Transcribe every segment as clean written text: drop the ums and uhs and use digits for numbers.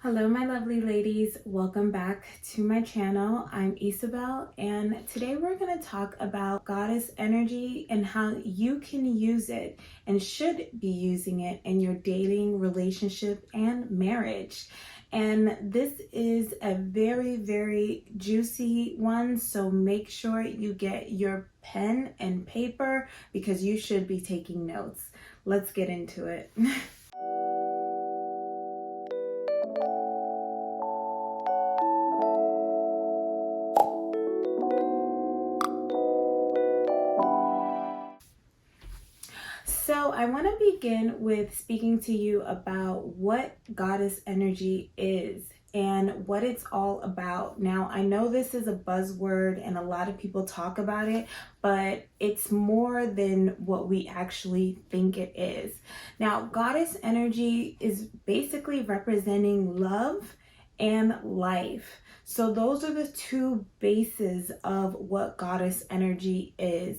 Hello, my lovely ladies. Welcome back to my channel. I'm Isabel, and today we're going to talk about goddess energy and how you can use it and should be using it in your dating, relationship, and marriage. And this is a very, very juicy one, so make sure you get your pen and paper because you should be taking notes. Let's get into it. So I want to begin with speaking to you about what goddess energy is and what it's all about. Now, I know this is a buzzword and a lot of people talk about it, but it's more than what we actually think it is. Now, goddess energy is basically representing love and life. So those are the two bases of what goddess energy is.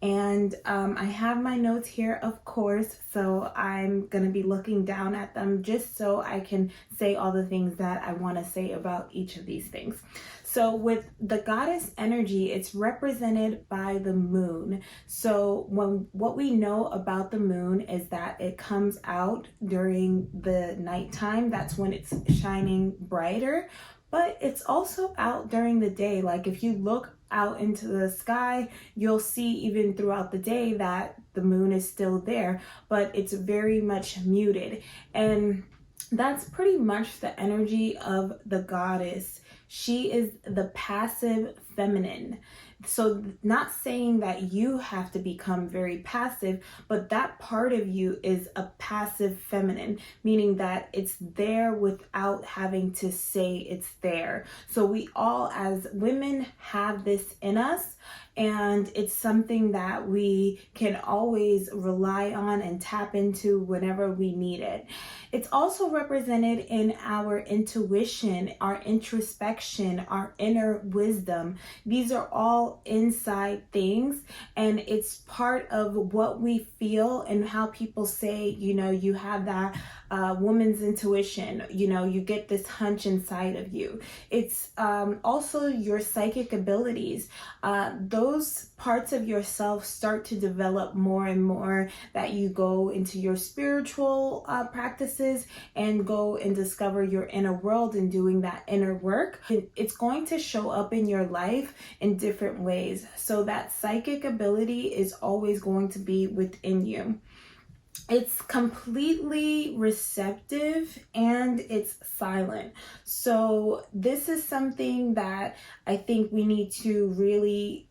And I have my notes here, of course, so I'm going to be looking down at them just so I can say all the things that I want to say about each of these things. So with the goddess energy, it's represented by the moon. So what we know about the moon is that it comes out during the nighttime. That's when it's shining brighter. But it's also out during the day. Like if you look out into the sky, you'll see even throughout the day that the moon is still there, but it's very much muted. And that's pretty much the energy of the goddess. She is the passive feminine. So not saying that you have to become very passive, but that part of you is a passive feminine, meaning that it's there without having to say it's there. So we all as women have this in us, and it's something that we can always rely on and tap into whenever we need it. It's also represented in our intuition, our introspection, our inner wisdom. These are all inside things, and it's part of what we feel and how people say, you have that woman's intuition, you get this hunch inside of you. It's also your psychic abilities. Those parts of yourself start to develop more and more that you go into your spiritual practices and go and discover your inner world and doing that inner work. It's going to show up in your life in different ways. So that psychic ability is always going to be within you. It's completely receptive and it's silent. So this is something that I think we need to really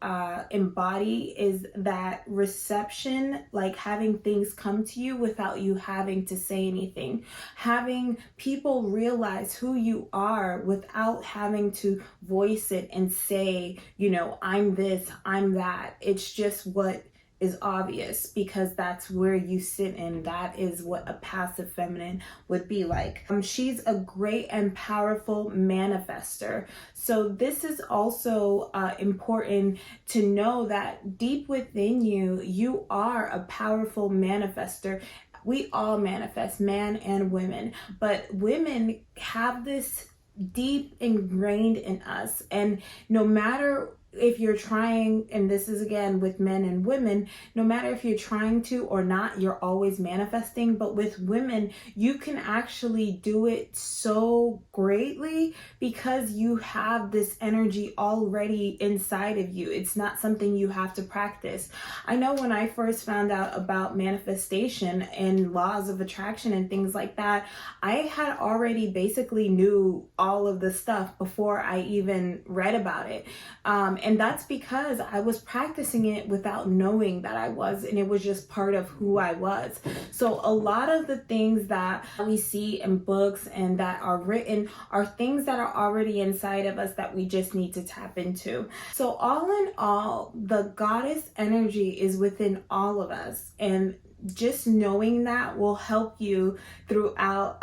embody, is that reception, like having things come to you without you having to say anything, having people realize who you are without having to voice it and say, I'm this, I'm that. It's just what is obvious because that's where you sit, and that is what a passive feminine would be like. She's a great and powerful manifester. So this is also important to know that deep within you, you are a powerful manifester. We all manifest, man and women, but women have this deep ingrained in us, and no matter if you're trying, and this is again with men and women, no matter if you're trying to or not, you're always manifesting. But with women, you can actually do it so greatly because you have this energy already inside of you. It's not something you have to practice. I know when I first found out about manifestation and laws of attraction and things like that, I had already basically knew all of the stuff before I even read about it. And that's because I was practicing it without knowing that I was, and it was just part of who I was. So a lot of the things that we see in books and that are written are things that are already inside of us that we just need to tap into. So all in all, the goddess energy is within all of us, and just knowing that will help you throughout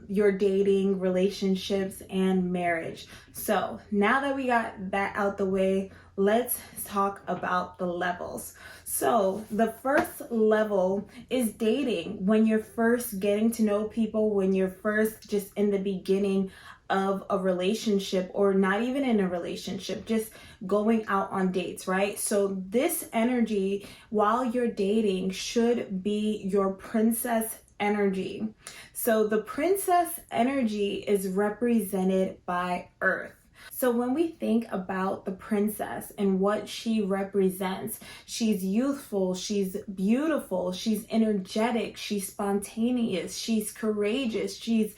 your dating, relationships, and marriage. So now that we got that out the way, let's talk about the levels. So the first level is dating. When you're first getting to know people, when you're first just in the beginning of a relationship, or not even in a relationship, just going out on dates, right? So this energy while you're dating should be your princess energy. So the princess energy is represented by Earth. So when we think about the princess and what she represents, she's youthful, she's beautiful, she's energetic, she's spontaneous, she's courageous, she's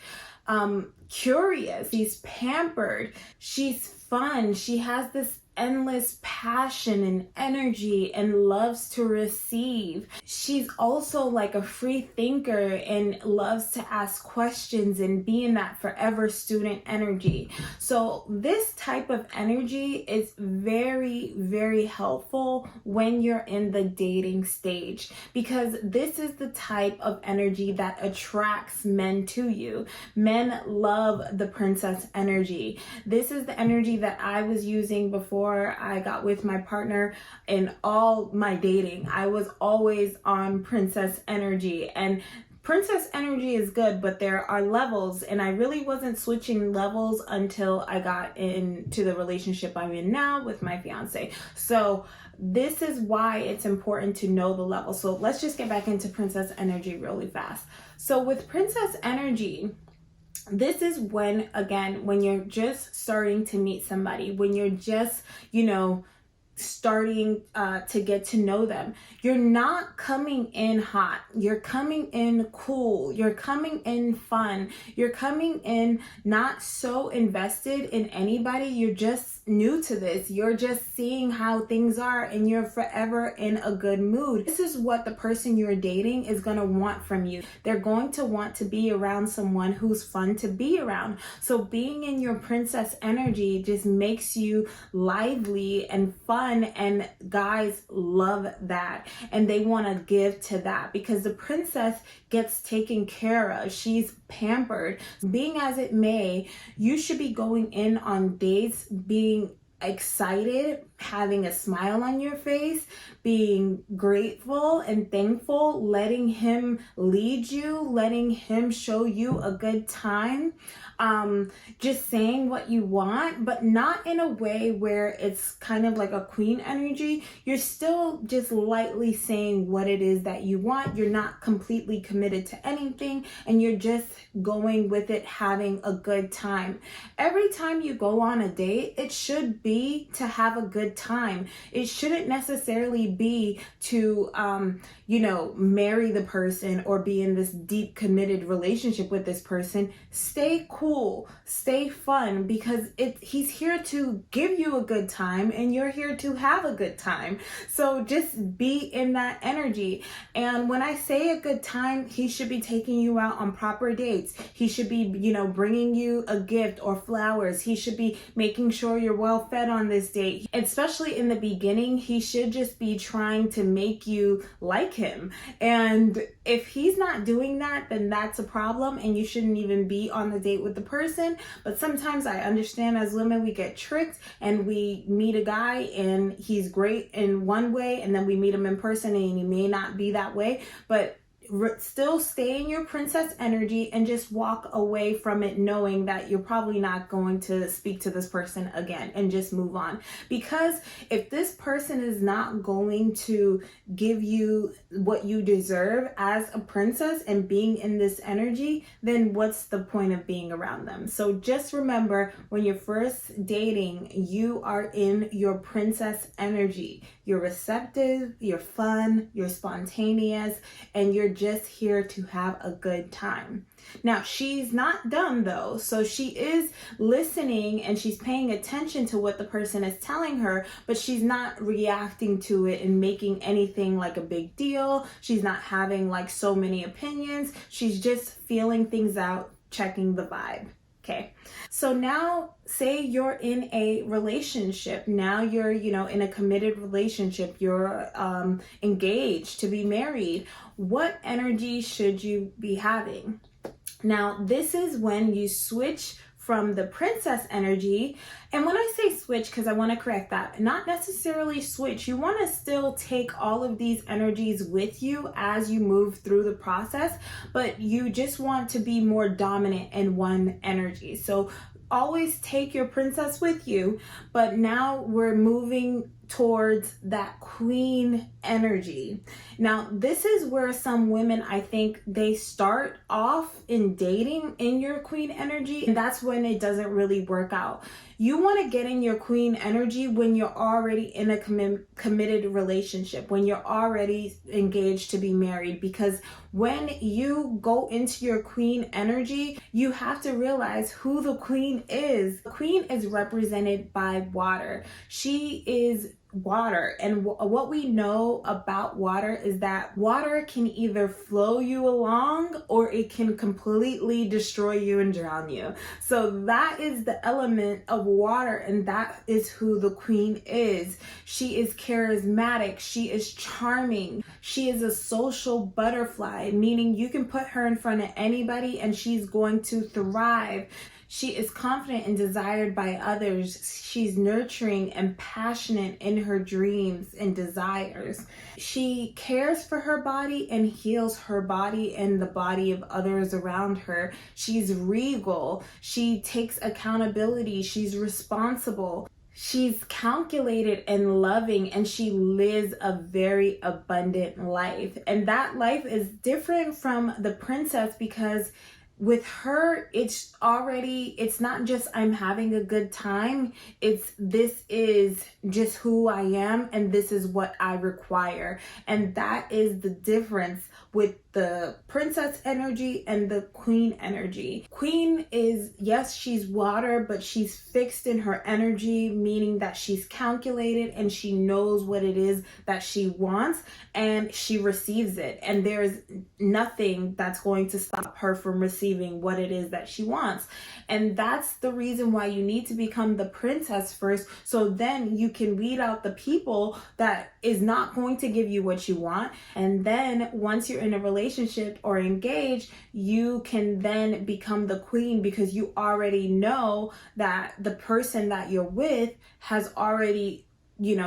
curious, she's pampered, she's fun, she has this endless passion and energy and loves to receive. She's also like a free thinker and loves to ask questions and be in that forever student energy. So this type of energy is very, very helpful when you're in the dating stage, because this is the type of energy that attracts men to you. Men love the princess energy. This is the energy that I was using before I got with my partner. In all my dating, I was always on princess energy, and princess energy is good, but there are levels, and I really wasn't switching levels until I got into the relationship I'm in now with my fiance. So this is why it's important to know the level. So let's just get back into princess energy really fast. So with princess energy, this is when, again, when you're just starting to meet somebody, when you're just, starting to get to know them. You're not coming in hot. You're coming in cool. You're coming in fun. You're coming in not so invested in anybody. You're just new to this. You're just seeing how things are, and you're forever in a good mood. This is what the person you're dating is going to want from you. They're going to want to be around someone who's fun to be around. So being in your princess energy just makes you lively and fun. And guys love that, and they want to give to that, because the princess gets taken care of. She's pampered. Being as it may, you should be going in on dates being excited, having a smile on your face, being grateful and thankful, letting him lead you, letting him show you a good time, just saying what you want, but not in a way where it's kind of like a queen energy. You're still just lightly saying what it is that you want. You're not completely committed to anything, and you're just going with it, having a good time. Every time you go on a date, it should be to have a good time. It shouldn't necessarily be to marry the person or be in this deep committed relationship with this person. Stay cool, stay fun, because he's here to give you a good time, and you're here to have a good time. So just be in that energy. And when I say a good time, he should be taking you out on proper dates. He should be, bringing you a gift or flowers. He should be making sure you're well fed on this date. Especially in the beginning, he should just be trying to make you like him. And if he's not doing that, then that's a problem, and you shouldn't even be on the date with the person. But sometimes I understand, as women, we get tricked, and we meet a guy and he's great in one way, and then we meet him in person and he may not be that way. But still stay in your princess energy and just walk away from it knowing that you're probably not going to speak to this person again, and just move on. Because if this person is not going to give you what you deserve as a princess and being in this energy, then what's the point of being around them? So just remember, when you're first dating, you are in your princess energy. You're receptive, you're fun, you're spontaneous, and you're just here to have a good time. Now, she's not dumb though, so she is listening and she's paying attention to what the person is telling her, but she's not reacting to it and making anything like a big deal. She's not having like so many opinions. She's just feeling things out, checking the vibe. Okay, so now say you're in a relationship. Now you're, in a committed relationship. You're engaged to be married. What energy should you be having? Now, this is when you switch from the princess energy. And when I say switch, because I want to correct that, not necessarily switch. You want to still take all of these energies with you as you move through the process, but you just want to be more dominant in one energy. So always take your princess with you, but now we're moving towards that queen energy. Now, this is where some women, I think, they start off in dating in your queen energy, and that's when it doesn't really work out. You want to get in your queen energy when you're already in a committed relationship, when you're already engaged to be married, because when you go into your queen energy, you have to realize who the queen is. The queen is represented by water. She is water, and what we know about water is that water can either flow you along or it can completely destroy you and drown you. So that is the element of water, and that is who the queen is. She is charismatic, she is charming, she is a social butterfly, meaning you can put her in front of anybody and she's going to thrive. She is confident and desired by others. She's nurturing and passionate in her dreams and desires. She cares for her body and heals her body and the body of others around her. She's regal. She takes accountability. She's responsible. She's calculated and loving, and she lives a very abundant life. And that life is different from the princess, because with her, it's not just I'm having a good time. This is just who I am, and this is what I require. And that is the difference with the princess energy and the queen energy. Queen is, yes, she's water, but she's fixed in her energy, meaning that she's calculated and she knows what it is that she wants and she receives it. And there's nothing that's going to stop her from receiving what it is that she wants. And that's the reason why you need to become the princess first, so then you can weed out the people that is not going to give you what you want. And then once you're in a relationship or engaged, you can then become the queen, because you already know that the person that you're with has already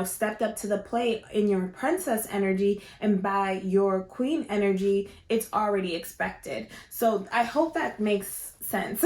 stepped up to the plate in your princess energy, and by your queen energy, it's already expected. So I hope that makes sense.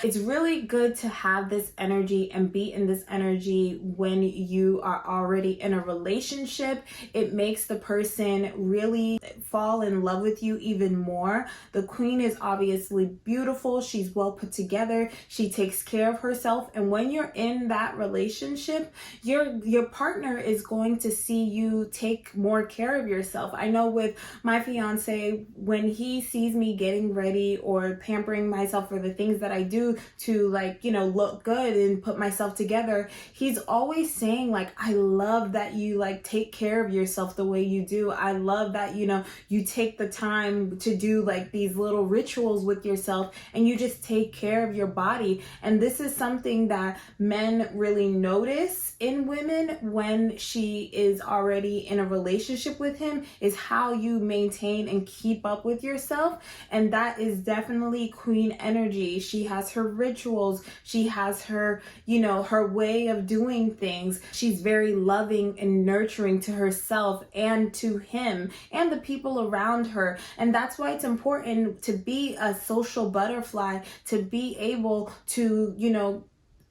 It's really good to have this energy and be in this energy when you are already in a relationship. It makes the person really fall in love with you even more. The queen is obviously beautiful. She's well put together. She takes care of herself. And when you're in that relationship, your partner is going to see you take more care of yourself. I know with my fiance, when he sees me getting ready or pampering myself for the things that I do to look good and put myself together, he's always saying I love that you take care of yourself the way you do. I love that you take the time to do these little rituals with yourself, and you just take care of your body. And this is something that men really notice in women when she is already in a relationship with him, is how you maintain and keep up with yourself. And that is definitely queen energy. She has her rituals. She has her, her way of doing things. She's very loving and nurturing to herself and to him and the people around her. And that's why it's important to be a social butterfly, to be able to,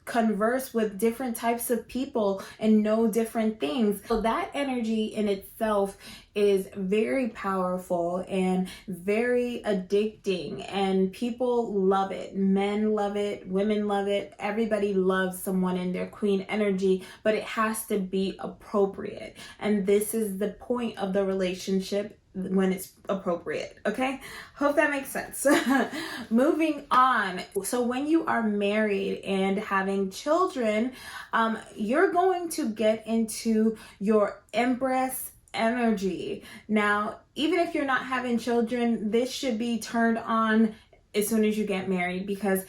converse with different types of people and know different things. So that energy in itself is very powerful and very addicting, and people love it. Men love it, women love it. Everybody loves someone in their queen energy, but it has to be appropriate. And this is the point of the relationship, when it's appropriate. Okay, hope that makes sense. Moving on. So when you are married and having children, you're going to get into your Empress energy. Now, even if you're not having children, this should be turned on as soon as you get married, because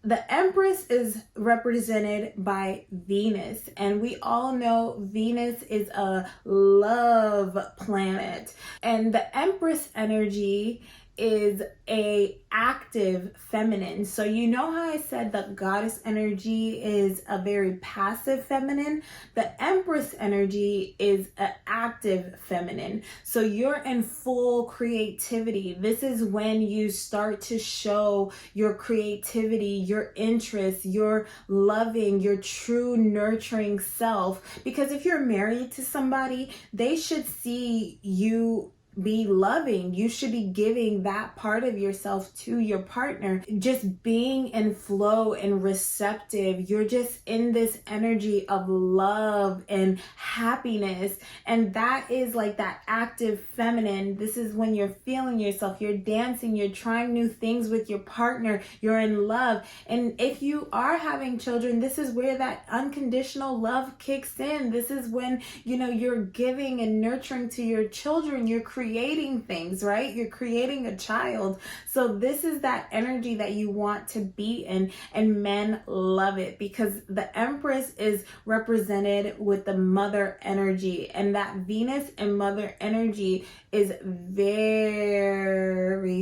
the Empress is represented by Venus, and we all know Venus is a love planet. And the Empress energy is a active feminine. So you know how I said that goddess energy is a very passive feminine? The Empress energy is an active feminine. So you're in full creativity. This is when you start to show your creativity, your interests, your loving, your true nurturing self. Because if you're married to somebody, they should see you be loving. You should be giving that part of yourself to your partner. Just being in flow and receptive. You're just in this energy of love and happiness. And that is like that active feminine. This is when you're feeling yourself. You're dancing. You're trying new things with your partner. You're in love. And if you are having children, this is where that unconditional love kicks in. This is when, you're giving and nurturing to your children. You're creating things, right? You're creating a child. So this is that energy that you want to be in, and men love it because the Empress is represented with the mother energy, and that Venus and mother energy is very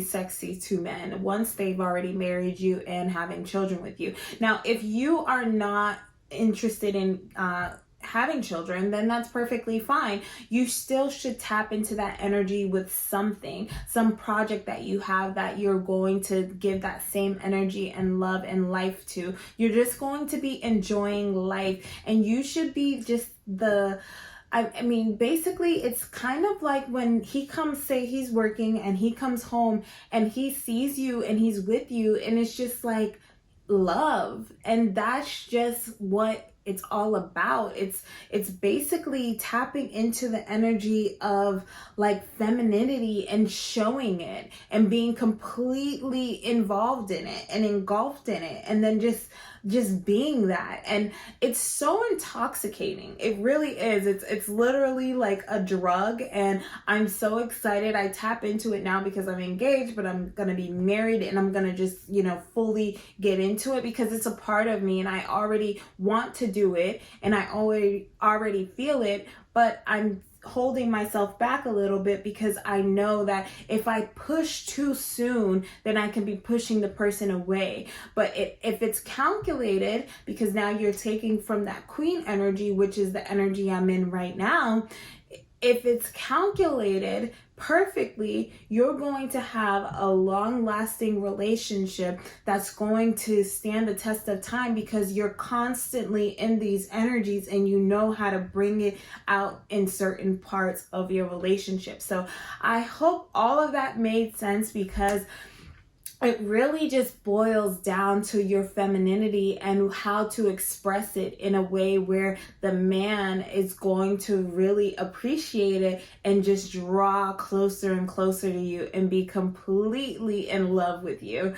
sexy to men once they've already married you and having children with you. Now, if you are not interested in having children, then that's perfectly fine. You still should tap into that energy with something, some project that you have that you're going to give that same energy and love and life to. You're just going to be enjoying life, and you should be just basically, it's kind of like when he comes, say he's working and he comes home and he sees you and he's with you, and it's just like love. And that's just what it's all about. It's basically tapping into the energy of like femininity and showing it and being completely involved in it and engulfed in it, and then just being that. And it's so intoxicating. It really is. It's literally like a drug, and I'm so excited. I tap into it now because I'm engaged, but I'm gonna be married, and I'm gonna just fully get into it because it's a part of me, and I already want to do it, and I already feel it, but I'm holding myself back a little bit because I know that if I push too soon, then I can be pushing the person away. But if it's calculated, because now you're taking from that queen energy, which is the energy I'm in right now, if it's calculated perfectly, you're going to have a long-lasting relationship that's going to stand the test of time because you're constantly in these energies and you know how to bring it out in certain parts of your relationship. So I hope all of that made sense, because it really just boils down to your femininity and how to express it in a way where the man is going to really appreciate it and just draw closer and closer to you and be completely in love with you.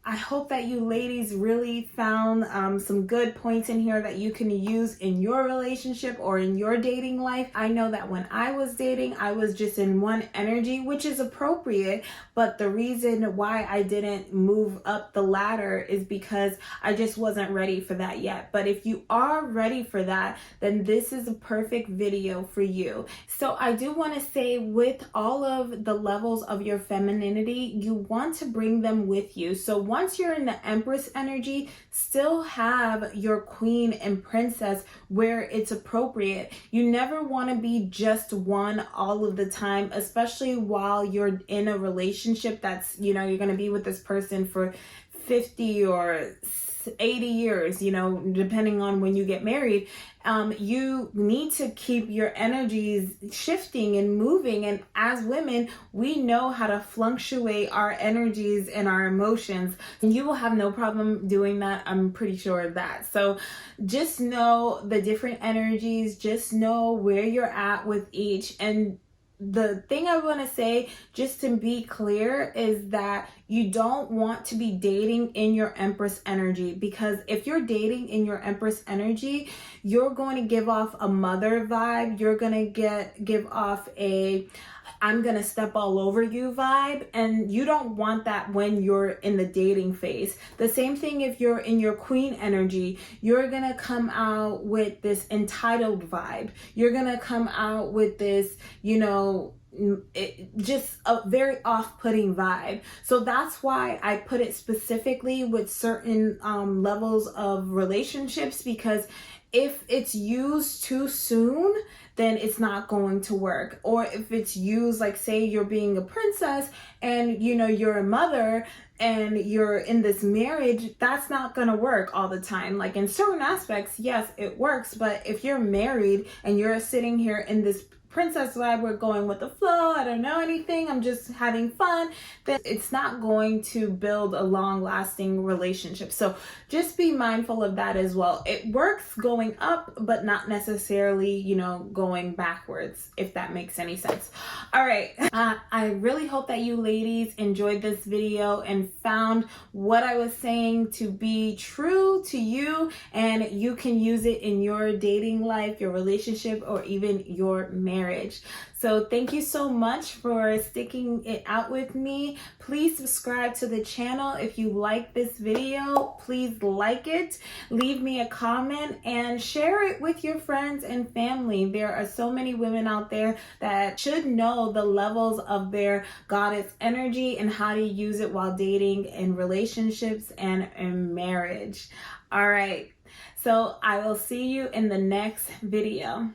I hope that you ladies really found some good points in here that you can use in your relationship or in your dating life. I know that when I was dating, I was just in one energy, which is appropriate, but the reason why I didn't move up the ladder is because I just wasn't ready for that yet. But if you are ready for that, then this is a perfect video for you. So I do want to say, with all of the levels of your femininity, you want to bring them with you. So once you're in the Empress energy, still have your queen and princess where it's appropriate. You never want to be just one all of the time, especially while you're in a relationship that's, you're going to be with this person for 50 or 80 years, depending on when you get married. You need to keep your energies shifting and moving. And as women, we know how to fluctuate our energies and our emotions. And you will have no problem doing that. I'm pretty sure of that. So just know the different energies, just know where you're at with each. And the thing I want to say, just to be clear, is that you don't want to be dating in your Empress energy, because if you're dating in your Empress energy, you're going to give off a mother vibe. You're going to give off a I'm going to step all over you vibe, and you don't want that when you're in the dating phase. The same thing if you're in your queen energy, you're going to come out with this entitled vibe. You're going to come out with this, just a very off-putting vibe. So that's why I put it specifically with certain levels of relationships, because if it's used too soon, then it's not going to work. Or if it's used, like say you're being a princess and you're a mother and you're in this marriage, that's not gonna work all the time. Like in certain aspects, yes, it works, but if you're married and you're sitting here in this princess vibe, we're going with the flow, I don't know anything, I'm just having fun, then it's not going to build a long-lasting relationship. So just be mindful of that as well. It works going up, but not necessarily, going backwards, if that makes any sense. All right. I really hope that you ladies enjoyed this video and found what I was saying to be true to you, and you can use it in your dating life, your relationship, or even your marriage. So thank you so much for sticking it out with me. Please subscribe to the channel. If you like this video, please like it, leave me a comment, and share it with your friends and family. There are so many women out there that should know the levels of their goddess energy and how to use it while dating, in relationships, and in marriage. All right. So I will see you in the next video.